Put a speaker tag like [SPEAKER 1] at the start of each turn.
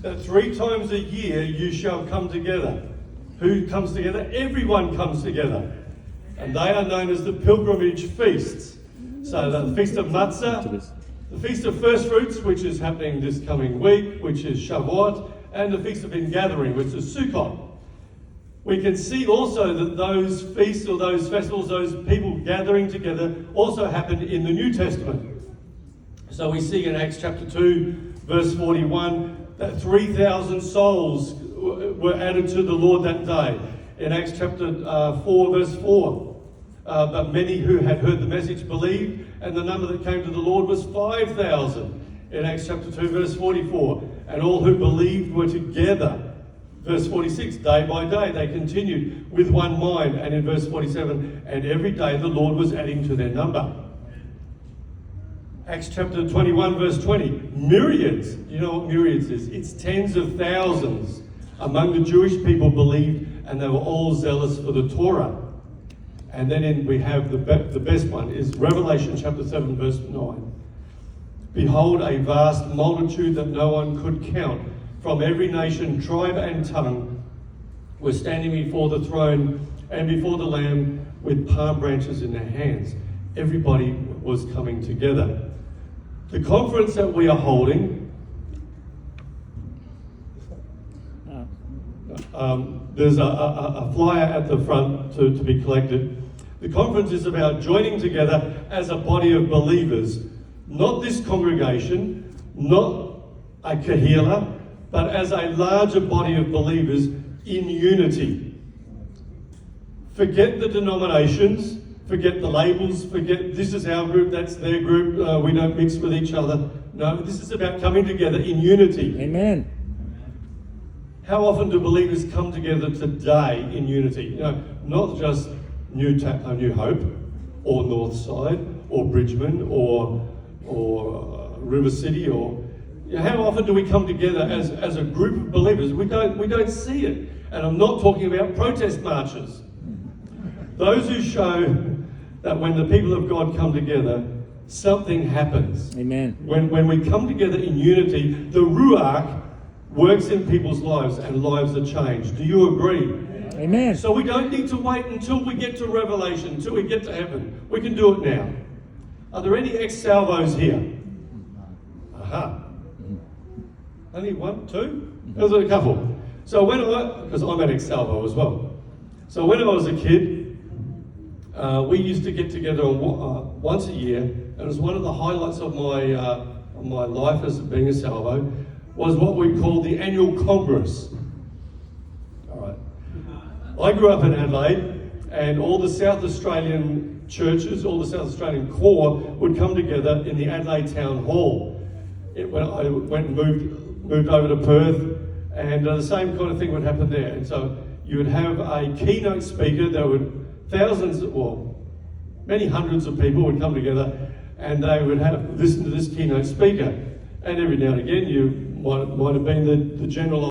[SPEAKER 1] that 3 times a year you shall come together. Who comes together? Everyone comes together. And they are known as the pilgrimage feasts. So the Feast of Matzah, the Feast of First Fruits, which is happening this coming week, which is Shavuot, and the Feast of Ingathering, which is Sukkot. We can see also that those feasts or those festivals, those people gathering together, also happened in the New Testament. So we see in Acts chapter 2, verse 41, that 3,000 souls were added to the Lord that day. In Acts chapter 4, verse 4, but many who had heard the message believed, and the number that came to the Lord was 5,000. In Acts chapter 2, verse 44, and all who believed were together. Verse 46, day by day they continued with one mind. And in verse 47, and every day the Lord was adding to their number. Acts chapter 21, verse 20, myriads. You know what myriads is? It's tens of thousands among the Jewish people believed, and they were all zealous for the Torah. And then we have the best one is Revelation chapter 7, verse 9. Behold, a vast multitude that no one could count, from every nation, tribe and tongue, were standing before the throne and before the Lamb with palm branches in their hands. Everybody was coming together. The conference that we are holding, there's a flyer at the front to be collected. The conference is about joining together as a body of believers, not this congregation, not a Keir, but as a larger body of believers in unity. Forget the denominations, forget the labels, forget this is our group, that's their group, we don't mix with each other. No, this is about coming together in unity.
[SPEAKER 2] Amen.
[SPEAKER 1] How often do believers come together today in unity? You know, not just New Hope, or Northside, or Bridgman, or River City, or how often do we come together as a group of believers? We don't see it. And I'm not talking about protest marches. Those who show that when the people of God come together, something happens.
[SPEAKER 2] Amen.
[SPEAKER 1] When we come together in unity, the Ruach works in people's lives and lives are changed. Do you agree?
[SPEAKER 2] Amen.
[SPEAKER 1] So we don't need to wait until we get to Revelation, until we get to heaven. We can do it now. Are there any ex-salvos here? Aha. Only 1, 2? There's a couple. So because I'm an ex-salvo as well. So when I was a kid, we used to get together once a year, and it was one of the highlights of my life as being a salvo, was what we called the annual Congress. All right. I grew up in Adelaide, and all the South Australian churches, all the South Australian core would come together in the Adelaide Town Hall. I went and moved over to Perth, and the same kind of thing would happen there. And so you would have a keynote speaker. There would many hundreds of people would come together, and they would listen to this keynote speaker. And every now and again, you might have been the general